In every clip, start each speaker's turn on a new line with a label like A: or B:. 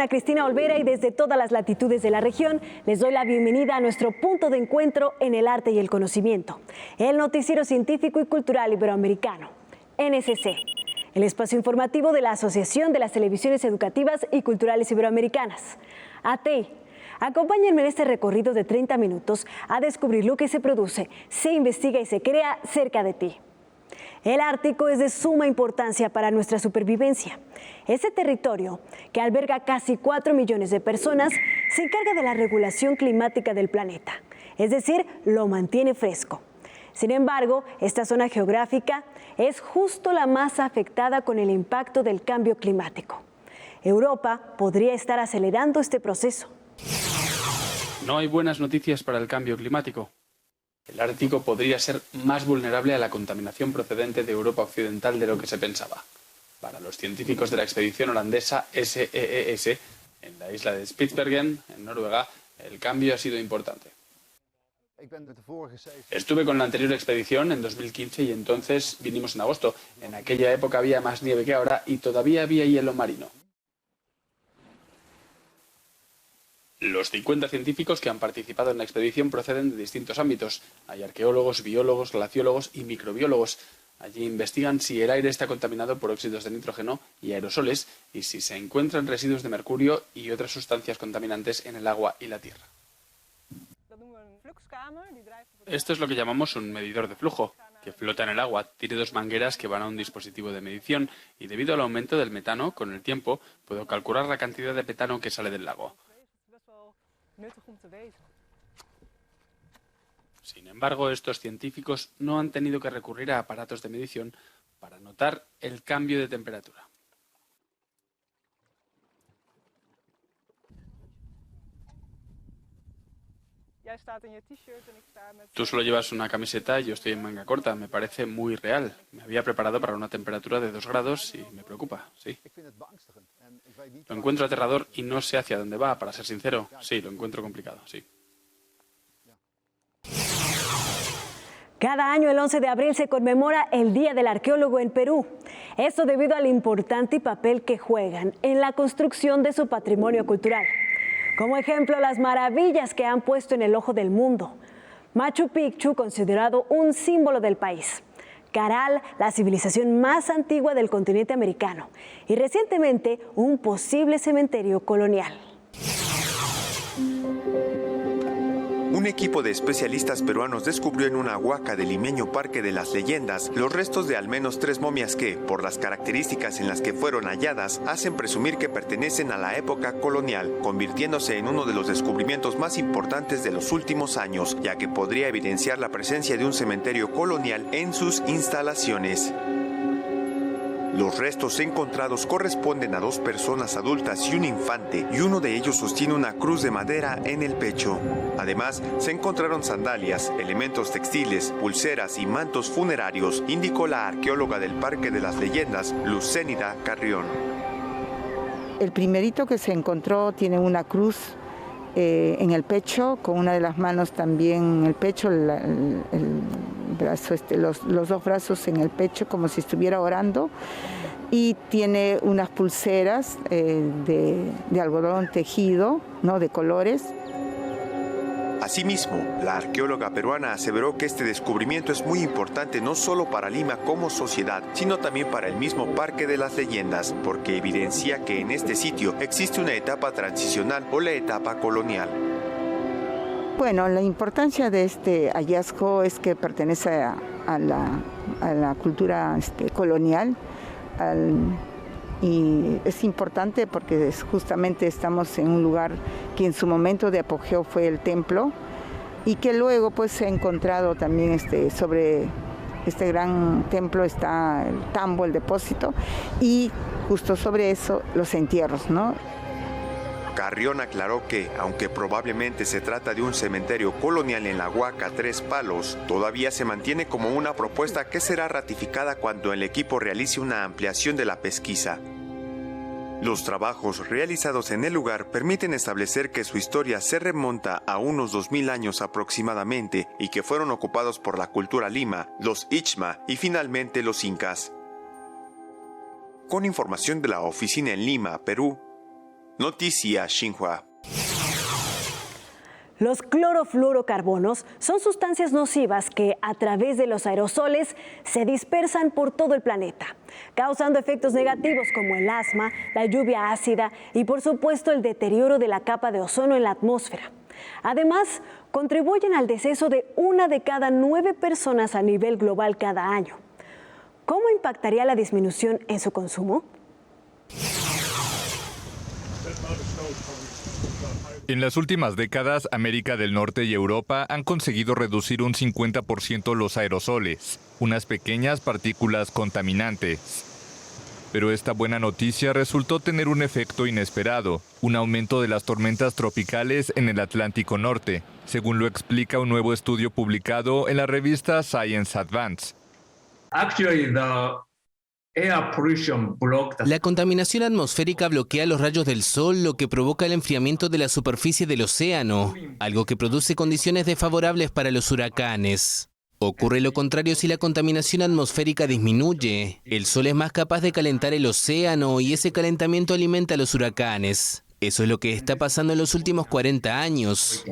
A: Ana Cristina Olvera y desde todas las latitudes de la región les doy la bienvenida a nuestro punto de encuentro en el arte y el conocimiento, el noticiero científico y cultural iberoamericano, NSC, el espacio informativo de la Asociación de las Televisiones Educativas y Culturales Iberoamericanas, ATEI. Acompáñenme en este recorrido de 30 minutos a descubrir lo que se produce, se investiga y se crea cerca de ti. El Ártico es de suma importancia para nuestra supervivencia. Ese territorio, que alberga casi 4 millones de personas, se encarga de la regulación climática del planeta, es decir, lo mantiene fresco. Sin embargo, esta zona geográfica es justo la más afectada con el impacto del cambio climático. Europa podría estar acelerando este proceso.
B: No hay buenas noticias para el cambio climático. El Ártico podría ser más vulnerable a la contaminación procedente de Europa Occidental de lo que se pensaba. Para los científicos de la expedición holandesa SEES, en la isla de Spitsbergen, en Noruega, el cambio ha sido importante. Estuve con la anterior expedición en 2015 y entonces vinimos en agosto. En aquella época había más nieve que ahora y todavía había hielo marino. Los 50 científicos que han participado en la expedición proceden de distintos ámbitos. Hay arqueólogos, biólogos, glaciólogos y microbiólogos. Allí investigan si el aire está contaminado por óxidos de nitrógeno y aerosoles y si se encuentran residuos de mercurio y otras sustancias contaminantes en el agua y la tierra. Esto es lo que llamamos un medidor de flujo, que flota en el agua, tiene 2 mangueras que van a un dispositivo de medición y debido al aumento del metano, con el tiempo, puedo calcular la cantidad de metano que sale del lago. Sin embargo, estos científicos no han tenido que recurrir a aparatos de medición para notar el cambio de temperatura. Tú solo llevas una camiseta y yo estoy en manga corta. Me parece muy real. Me había preparado para una temperatura de 2 grados y me preocupa, sí. Lo encuentro aterrador y no sé hacia dónde va, para ser sincero. Sí, lo encuentro complicado, sí.
A: Cada año, el 11 de abril, se conmemora el Día del Arqueólogo en Perú. Esto debido al importante papel que juegan en la construcción de su patrimonio cultural. Como ejemplo, las maravillas que han puesto en el ojo del mundo. Machu Picchu, considerado un símbolo del país. Caral, la civilización más antigua del continente americano. Y recientemente, un posible cementerio colonial.
C: Un equipo de especialistas peruanos descubrió en una huaca del limeño Parque de las Leyendas los restos de al menos 3 momias que, por las características en las que fueron halladas, hacen presumir que pertenecen a la época colonial, convirtiéndose en uno de los descubrimientos más importantes de los últimos años, ya que podría evidenciar la presencia de un cementerio colonial en sus instalaciones. Los restos encontrados corresponden a 2 personas adultas y un infante, y uno de ellos sostiene una cruz de madera en el pecho. Además, se encontraron sandalias, elementos textiles, pulseras y mantos funerarios, indicó la arqueóloga del Parque de las Leyendas, Lucénida Carrión.
D: El primerito que se encontró tiene una cruz en el pecho, con una de las manos también en el pecho, el brazo, los 2 brazos en el pecho como si estuviera orando, y tiene unas pulseras de algodón tejido, ¿no?, de colores.
C: Asimismo, la arqueóloga peruana aseveró que este descubrimiento es muy importante no solo para Lima como sociedad, sino también para el mismo Parque de las Leyendas, porque evidencia que en este sitio existe una etapa transicional o la etapa colonial.
D: Bueno, la importancia de este hallazgo es que pertenece a la cultura colonial, y es importante porque justamente estamos en un lugar que en su momento de apogeo fue el templo, y que luego pues se ha encontrado también sobre este gran templo está el tambo, el depósito, y justo sobre eso los entierros, ¿no?
C: Carrión aclaró que, aunque probablemente se trata de un cementerio colonial en la Huaca Tres Palos, todavía se mantiene como una propuesta que será ratificada cuando el equipo realice una ampliación de la pesquisa. Los trabajos realizados en el lugar permiten establecer que su historia se remonta a unos 2000 años aproximadamente y que fueron ocupados por la cultura Lima, los Ichma y finalmente los Incas. Con información de la oficina en Lima, Perú, Noticias Xinhua.
A: Los clorofluorocarbonos son sustancias nocivas que a través de los aerosoles se dispersan por todo el planeta, causando efectos negativos como el asma, la lluvia ácida y por supuesto el deterioro de la capa de ozono en la atmósfera. Además, contribuyen al deceso de 1 de cada 9 personas a nivel global cada año. ¿Cómo impactaría la disminución en su consumo?
E: En las últimas décadas, América del Norte y Europa han conseguido reducir un 50% los aerosoles, unas pequeñas partículas contaminantes. Pero esta buena noticia resultó tener un efecto inesperado, un aumento de las tormentas tropicales en el Atlántico Norte, según lo explica un nuevo estudio publicado en la revista Science Advance.
F: La contaminación atmosférica bloquea los rayos del sol, lo que provoca el enfriamiento de la superficie del océano, algo que produce condiciones desfavorables para los huracanes. Ocurre lo contrario si la contaminación atmosférica disminuye. El sol es más capaz de calentar el océano y ese calentamiento alimenta a los huracanes. Eso es lo que está pasando en los últimos 40 años.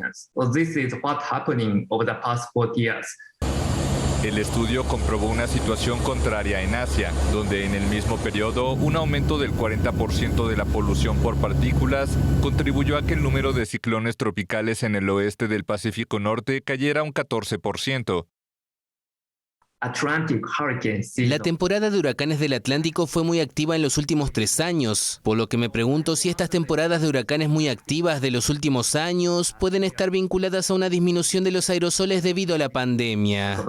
E: El estudio comprobó una situación contraria en Asia, donde en el mismo periodo un aumento del 40% de la polución por partículas contribuyó a que el número de ciclones tropicales en el oeste del Pacífico Norte cayera un 14%.
F: La temporada de huracanes del Atlántico fue muy activa en los últimos 3 años, por lo que me pregunto si estas temporadas de huracanes muy activas de los últimos años pueden estar vinculadas a una disminución de los aerosoles debido a la pandemia.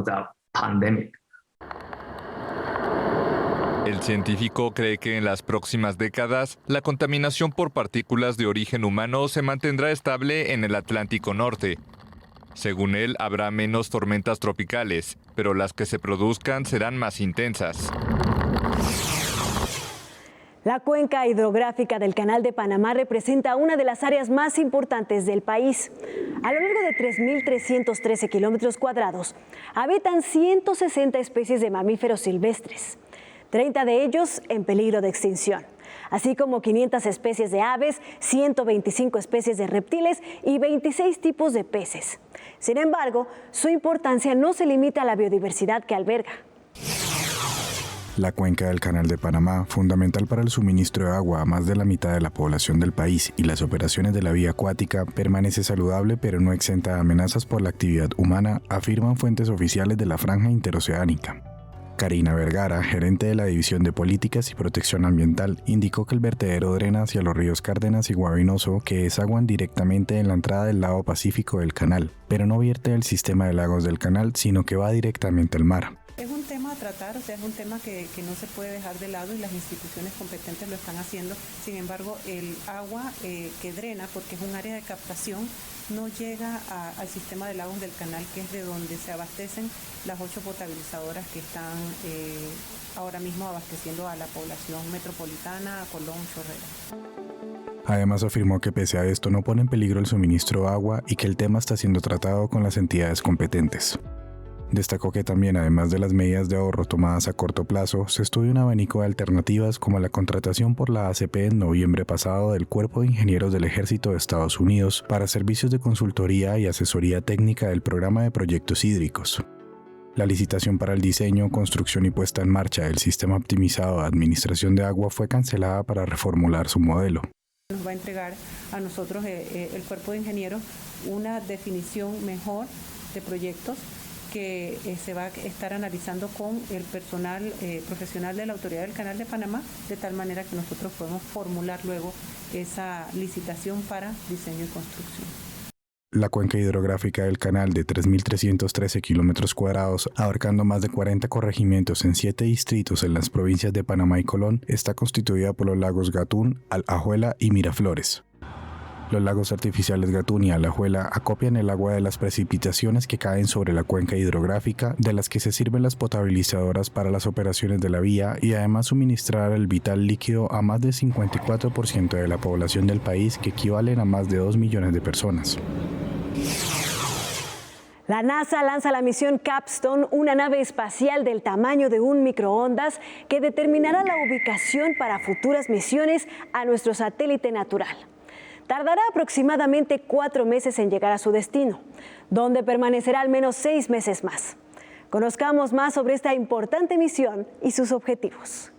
E: El científico cree que en las próximas décadas, la contaminación por partículas de origen humano se mantendrá estable en el Atlántico Norte. Según él, habrá menos tormentas tropicales, pero las que se produzcan serán más intensas.
A: La cuenca hidrográfica del Canal de Panamá representa una de las áreas más importantes del país. A lo largo de 3.313 kilómetros cuadrados, habitan 160 especies de mamíferos silvestres, 30 de ellos en peligro de extinción, así como 500 especies de aves, 125 especies de reptiles y 26 tipos de peces. Sin embargo, su importancia no se limita a la biodiversidad que alberga.
G: La cuenca del Canal de Panamá, fundamental para el suministro de agua a más de la mitad de la población del país y las operaciones de la vía acuática, permanece saludable pero no exenta de amenazas por la actividad humana, afirman fuentes oficiales de la franja interoceánica. Karina Vergara, gerente de la División de Políticas y Protección Ambiental, indicó que el vertedero drena hacia los ríos Cárdenas y Guavinoso, que desaguan directamente en la entrada del lado pacífico del canal, pero no vierte el sistema de lagos del canal, sino que va directamente al mar.
H: Es un tema a tratar, o sea, es un tema que no se puede dejar de lado y las instituciones competentes lo están haciendo. Sin embargo, el agua que drena, porque es un área de captación, no llega al sistema de lagos del canal, que es de donde se abastecen las 8 potabilizadoras que están ahora mismo abasteciendo a la población metropolitana, a Colón, Chorrera.
G: Además afirmó que pese a esto no pone en peligro el suministro de agua y que el tema está siendo tratado con las entidades competentes. Destacó que también, además de las medidas de ahorro tomadas a corto plazo, se estudia un abanico de alternativas como la contratación por la ACP en noviembre pasado del Cuerpo de Ingenieros del Ejército de Estados Unidos para servicios de consultoría y asesoría técnica del programa de proyectos hídricos. La licitación para el diseño, construcción y puesta en marcha del sistema optimizado de administración de agua fue cancelada para reformular su modelo.
H: Nos va a entregar a nosotros el Cuerpo de Ingenieros una definición mejor de proyectos que se va a estar analizando con el personal profesional de la Autoridad del Canal de Panamá, de tal manera que nosotros podemos formular luego esa licitación para diseño y construcción.
G: La cuenca hidrográfica del canal, de 3.313 kilómetros cuadrados, abarcando más de 40 corregimientos en 7 distritos en las provincias de Panamá y Colón, está constituida por los lagos Gatún, Alajuela y Miraflores. Los lagos artificiales Gatún y Alajuela acopian el agua de las precipitaciones que caen sobre la cuenca hidrográfica, de las que se sirven las potabilizadoras para las operaciones de la vía y además suministrar el vital líquido a más del 54% de la población del país, que equivalen a más de 2 millones de personas.
A: La NASA lanza la misión Capstone, una nave espacial del tamaño de un microondas que determinará la ubicación para futuras misiones a nuestro satélite natural. Tardará aproximadamente 4 meses en llegar a su destino, donde permanecerá al menos 6 meses más. Conozcamos más sobre esta importante misión y sus objetivos.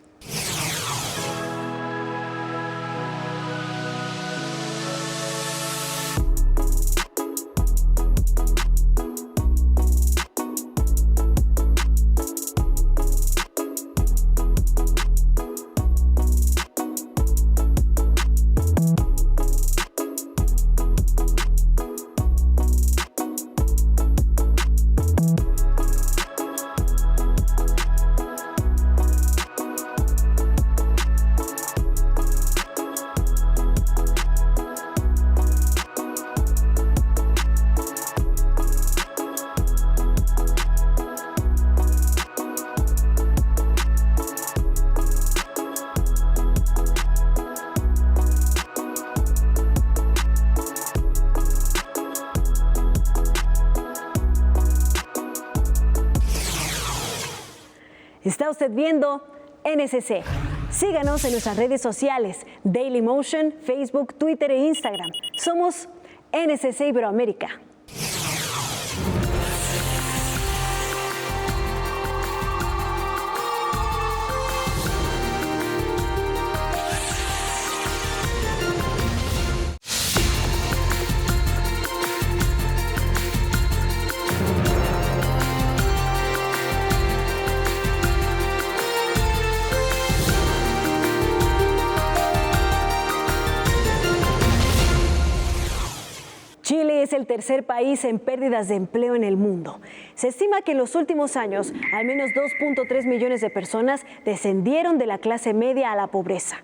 A: Está usted viendo NSC. Síganos en nuestras redes sociales, Dailymotion, Facebook, Twitter e Instagram. Somos NSC Iberoamérica. Chile es el tercer país en pérdidas de empleo en el mundo. Se estima que en los últimos años, al menos 2.3 millones de personas descendieron de la clase media a la pobreza.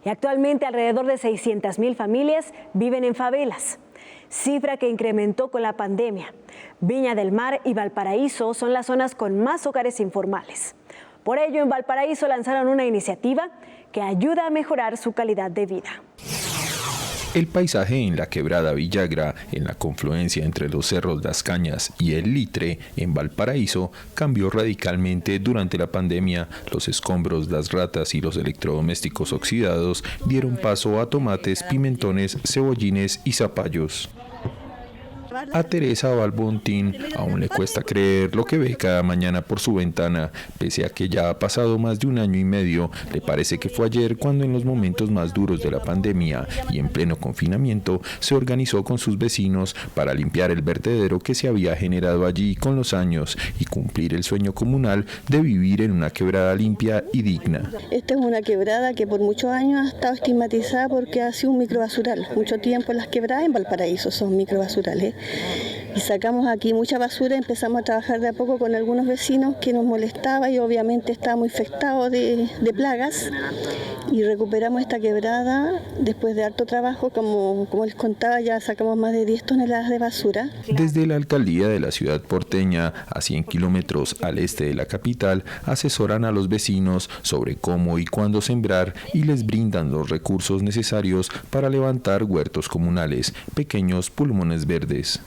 A: Y actualmente alrededor de 600.000 familias viven en favelas, cifra que incrementó con la pandemia. Viña del Mar y Valparaíso son las zonas con más hogares informales. Por ello, en Valparaíso lanzaron una iniciativa que ayuda a mejorar su calidad de vida.
I: El paisaje en la quebrada Villagra, en la confluencia entre los cerros Las Cañas y el Litre, en Valparaíso, cambió radicalmente durante la pandemia. Los escombros, las ratas y los electrodomésticos oxidados dieron paso a tomates, pimentones, cebollines y zapallos. A Teresa Balbontín aún le cuesta creer lo que ve cada mañana por su ventana, pese a que ya ha pasado más de 1 año y medio. Le parece que fue ayer cuando, en los momentos más duros de la pandemia y en pleno confinamiento, se organizó con sus vecinos para limpiar el vertedero que se había generado allí con los años y cumplir el sueño comunal de vivir en una quebrada limpia y digna.
J: Esta es una quebrada que por muchos años ha estado estigmatizada porque ha sido un microbasural. Mucho tiempo las quebradas en Valparaíso son microbasurales. Y sacamos aquí mucha basura, empezamos a trabajar de a poco con algunos vecinos que nos molestaba y obviamente estábamos infectados de plagas, y recuperamos esta quebrada después de harto trabajo. Como les contaba, ya sacamos más de 10 toneladas de basura.
I: Desde la alcaldía de la ciudad porteña, a 100 kilómetros al este de la capital, asesoran a los vecinos sobre cómo y cuándo sembrar y les brindan los recursos necesarios para levantar huertos comunales, pequeños pulmones verdes.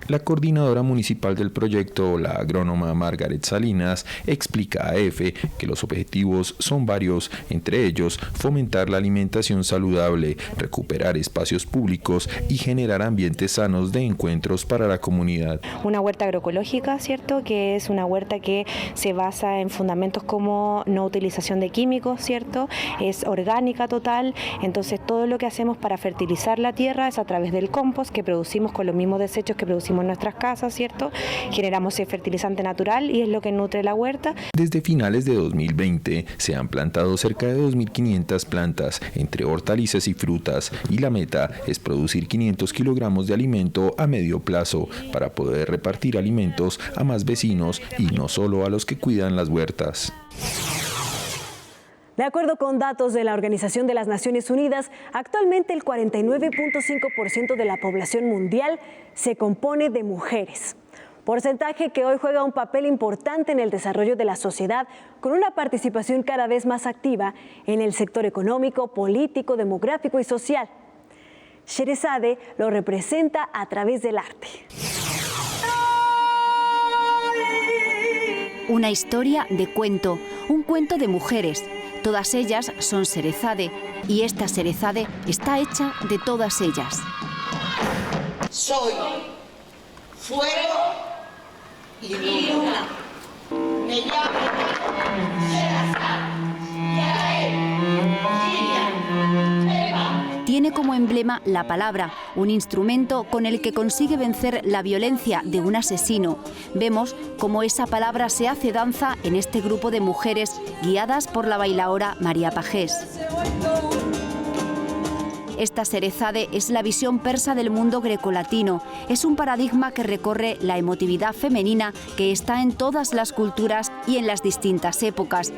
I: La coordinadora municipal del proyecto, la agrónoma Margaret Salinas, explica a EFE que los objetivos son varios, entre ellos fomentar la alimentación saludable, recuperar espacios públicos y generar ambientes sanos de encuentros para la comunidad.
K: Una huerta agroecológica, ¿cierto?, que es una huerta que se basa en fundamentos como no utilización de químicos, ¿cierto?, es orgánica total. Entonces todo lo que hacemos para fertilizar la tierra es a través del compost que producimos con los mismos desechos que producimos en nuestras casas, ¿cierto? Generamos el fertilizante natural y es lo que nutre la huerta.
I: Desde finales de 2020 se han plantado cerca de 2.500 plantas entre hortalizas y frutas, y la meta es producir 500 kilogramos de alimento a medio plazo para poder repartir alimentos a más vecinos y no solo a los que cuidan las huertas.
A: De acuerdo con datos de la Organización de las Naciones Unidas, actualmente el 49.5% de la población mundial se compone de mujeres. Porcentaje que hoy juega un papel importante en el desarrollo de la sociedad, con una participación cada vez más activa en el sector económico, político, demográfico y social. Sheresade lo representa a través del arte.
L: Una historia de cuento, un cuento de mujeres. Todas ellas son Serezade y esta Serezade está hecha de todas ellas.
M: Soy fuego y luna. Me llamo Serezade.
L: Tiene como emblema la palabra, un instrumento con el que consigue vencer la violencia de un asesino. Vemos cómo esa palabra se hace danza en este grupo de mujeres guiadas por la bailaora María Pajés. Esta Serezade es la visión persa del mundo grecolatino. Es un paradigma que recorre la emotividad femenina que está en todas las culturas y en las distintas épocas.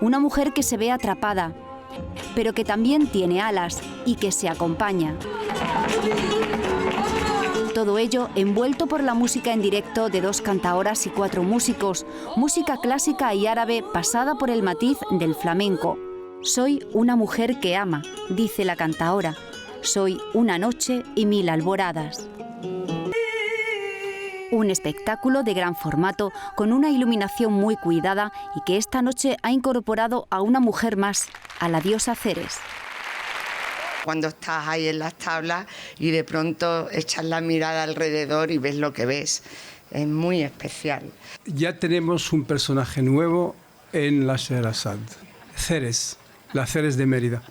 L: Una mujer que se ve atrapada, pero que también tiene alas y que se acompaña. Todo ello envuelto por la música en directo de 2 cantaoras y 4 músicos, música clásica y árabe pasada por el matiz del flamenco. Soy una mujer que ama, dice la cantaora. Soy una noche y 1000 alboradas. Un espectáculo de gran formato, con una iluminación muy cuidada y que esta noche ha incorporado a una mujer más, a la diosa Ceres.
M: Cuando estás ahí en las tablas y de pronto echas la mirada alrededor y ves lo que ves, es muy especial.
N: Ya tenemos un personaje nuevo en la Sherazade, Ceres, la Ceres de Mérida.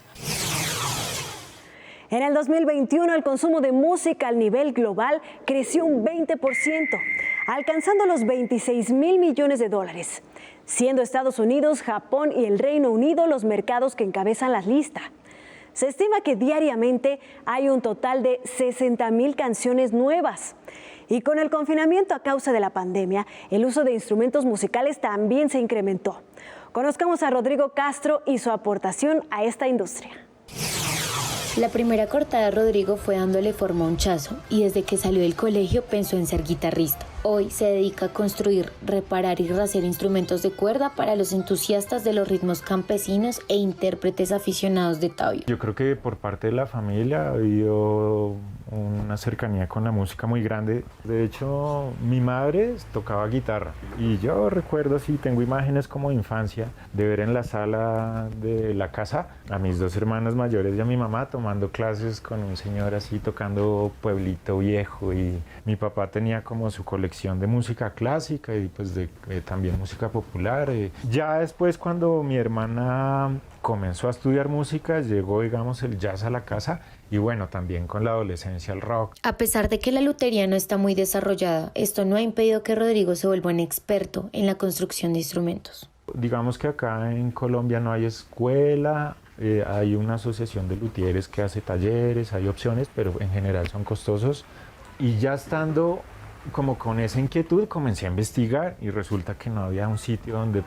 A: En el 2021, el consumo de música a nivel global creció un 20%, alcanzando los $26.000 millones, siendo Estados Unidos, Japón y el Reino Unido los mercados que encabezan la lista. Se estima que diariamente hay un total de 60.000 canciones nuevas. Y con el confinamiento a causa de la pandemia, el uso de instrumentos musicales también se incrementó. Conozcamos a Rodrigo Castro y su aportación a esta industria.
O: La primera cortada de Rodrigo fue dándole forma a un chazo y desde que salió del colegio pensó en ser guitarrista. Hoy se dedica a construir, reparar y rehacer instrumentos de cuerda para los entusiastas de los ritmos campesinos e intérpretes aficionados de tabla.
P: Yo creo que por parte de la familia ha habido una cercanía con la música muy grande. De hecho, mi madre tocaba guitarra y yo recuerdo, sí, tengo imágenes como de infancia de ver en la sala de la casa a mis 2 hermanas mayores y a mi mamá tomando clases con un señor así tocando Pueblito Viejo, y mi papá tenía como su colección de música clásica y pues también música popular. Ya después, cuando mi hermana comenzó a estudiar música, llegó, digamos, el jazz a la casa y bueno, también con la adolescencia el rock.
O: A pesar de que la lutería no está muy desarrollada, esto no ha impedido que Rodrigo se vuelva un experto en la construcción de instrumentos.
P: Digamos que acá en Colombia no hay escuela, hay una asociación de luthieres que hace talleres, hay opciones, pero en general son costosos. Y ya estando como con esa inquietud, comencé a investigar y resulta que no había un sitio donde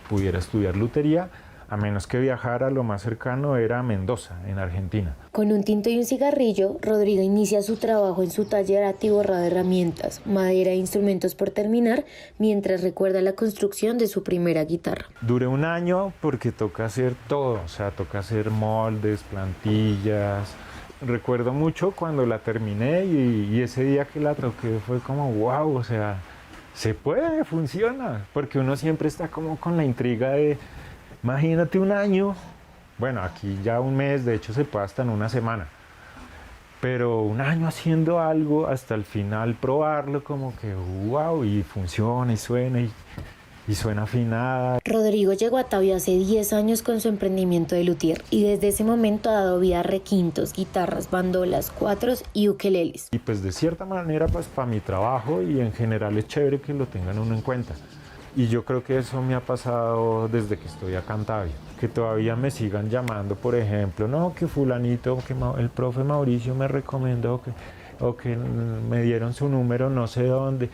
P: pudiera estudiar lutería, a menos que viajara. Lo más cercano era Mendoza, en Argentina.
O: Con un tinto y un cigarrillo, Rodrigo inicia su trabajo en su taller atiborrado de herramientas, madera e instrumentos por terminar, mientras recuerda la construcción de su primera guitarra.
P: Duré 1 año porque toca hacer todo, o sea, toca hacer moldes, plantillas. Recuerdo mucho cuando la terminé y ese día que la toqué fue como wow, o sea, se puede, funciona, porque uno siempre está como con la intriga de, imagínate 1 año, bueno, aquí ya 1 mes, de hecho se puede hasta en 1 semana, pero 1 año haciendo algo, hasta el final probarlo como que wow, y funciona y suena y suena afinada.
O: Rodrigo llegó a Tabio hace 10 años con su emprendimiento de luthier y desde ese momento ha dado vida a requintos, guitarras, bandolas, cuatros y ukeleles.
P: Y pues de cierta manera, pues para mi trabajo y en general es chévere que lo tengan uno en cuenta. Y yo creo que eso me ha pasado desde que estoy acá en Tabio, que todavía me sigan llamando, por ejemplo, no, que fulanito, que el profe Mauricio me recomendó, o que me dieron su número no sé dónde.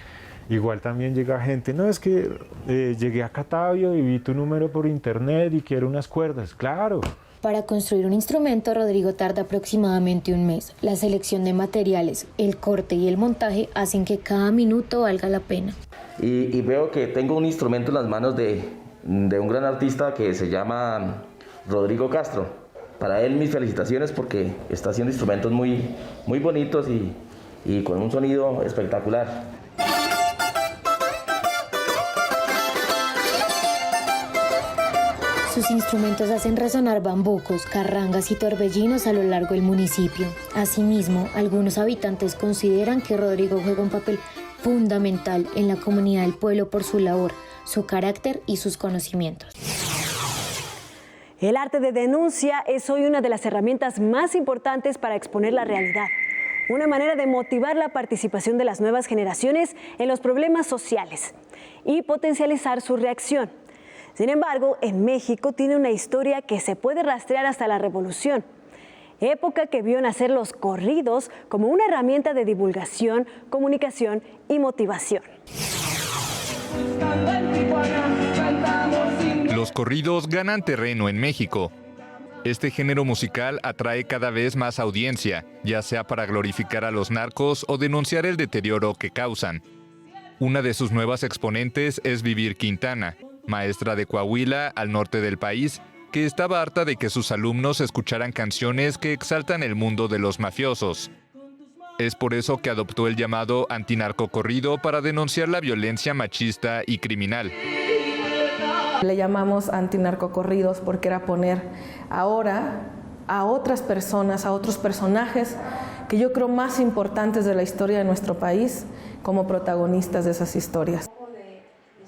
P: Igual también llega gente, no, es que llegué a Tabio y vi tu número por internet y quiero unas cuerdas, claro.
O: Para construir un instrumento, Rodrigo tarda aproximadamente 1 mes. La selección de materiales, el corte y el montaje hacen que cada minuto valga la pena.
Q: Y veo que tengo un instrumento en las manos de un gran artista que se llama Rodrigo Castro. Para él mis felicitaciones porque está haciendo instrumentos muy, muy bonitos y con un sonido espectacular.
O: Sus instrumentos hacen resonar bambucos, carrangas y torbellinos a lo largo del municipio. Asimismo, algunos habitantes consideran que Rodrigo juega un papel fundamental en la comunidad del pueblo por su labor, su carácter y sus conocimientos.
A: El arte de denuncia es hoy una de las herramientas más importantes para exponer la realidad. Una manera de motivar la participación de las nuevas generaciones en los problemas sociales y potencializar su reacción. Sin embargo, en México tiene una historia que se puede rastrear hasta la Revolución, época que vio nacer los corridos como una herramienta de divulgación, comunicación y motivación.
E: Los corridos ganan terreno en México. Este género musical atrae cada vez más audiencia, ya sea para glorificar a los narcos o denunciar el deterioro que causan. Una de sus nuevas exponentes es Vivir Quintana, maestra de Coahuila, al norte del país, que estaba harta de que sus alumnos escucharan canciones que exaltan el mundo de los mafiosos. Es por eso que adoptó el llamado antinarcocorrido para denunciar la violencia machista y criminal.
R: Le llamamos antinarcocorridos porque era poner ahora a otras personas, a otros personajes que yo creo más importantes de la historia de nuestro país como protagonistas de esas historias.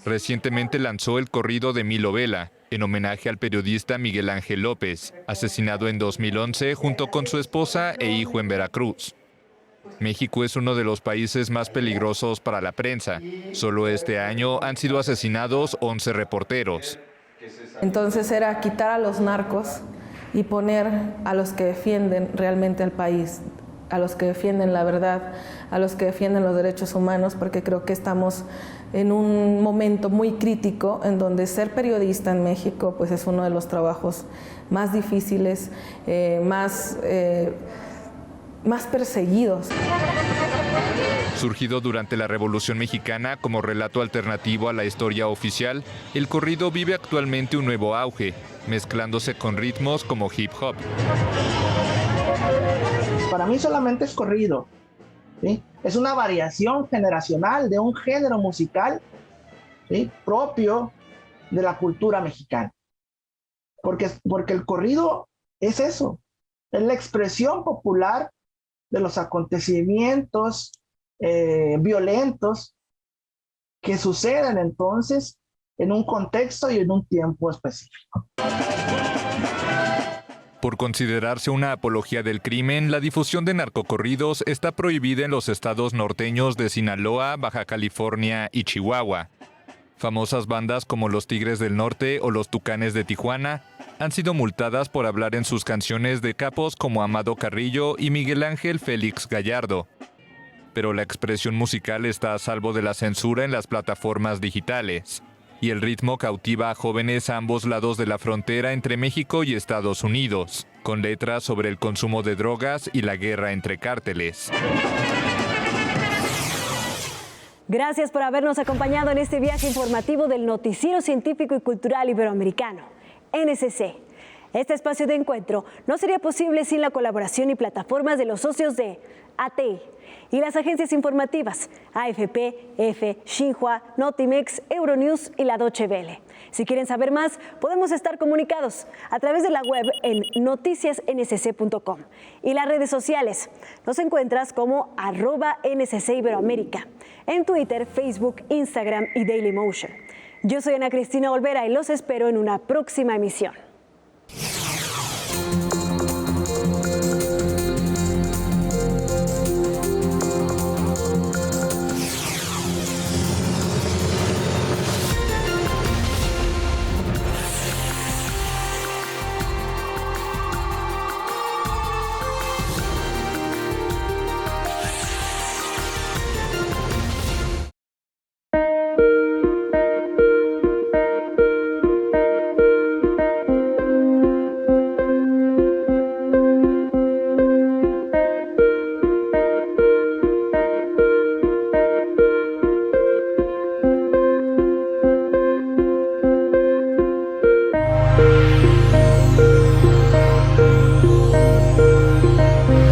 E: Recientemente lanzó el corrido de Milo Vela, en homenaje al periodista Miguel Ángel López, asesinado en 2011 junto con su esposa e hijo en Veracruz. México es uno de los países más peligrosos para la prensa. Solo este año han sido asesinados 11 reporteros.
R: Entonces era quitar a los narcos y poner a los que defienden realmente al país, a los que defienden la verdad, a los que defienden los derechos humanos, porque creo que estamos en un momento muy crítico en donde ser periodista en México pues es uno de los trabajos más difíciles, más perseguidos.
E: Surgido durante la Revolución Mexicana como relato alternativo a la historia oficial, el corrido vive actualmente un nuevo auge, mezclándose con ritmos como hip hop.
S: Para mí solamente es corrido, ¿sí? Es una variación generacional de un género musical, ¿sí?, propio de la cultura mexicana. Porque el corrido es eso, es la expresión popular de los acontecimientos violentos que suceden entonces en un contexto y en un tiempo específico.
E: Por considerarse una apología del crimen, la difusión de narcocorridos está prohibida en los estados norteños de Sinaloa, Baja California y Chihuahua. Famosas bandas como los Tigres del Norte o los Tucanes de Tijuana han sido multadas por hablar en sus canciones de capos como Amado Carrillo y Miguel Ángel Félix Gallardo. Pero la expresión musical está a salvo de la censura en las plataformas digitales. Y el ritmo cautiva a jóvenes a ambos lados de la frontera entre México y Estados Unidos, con letras sobre el consumo de drogas y la guerra entre cárteles.
A: Gracias por habernos acompañado en este viaje informativo del Noticiero Científico y Cultural Iberoamericano, NSC. Este espacio de encuentro no sería posible sin la colaboración y plataformas de los socios de ATI y las agencias informativas AFP, EFE, Xinhua, Notimex, Euronews y la Deutsche Welle. Si quieren saber más, podemos estar comunicados a través de la web en noticiasnsc.com y las redes sociales. Nos encuentras como @NSC Iberoamérica, en Twitter, Facebook, Instagram y Dailymotion. Yo soy Ana Cristina Olvera y los espero en una próxima emisión.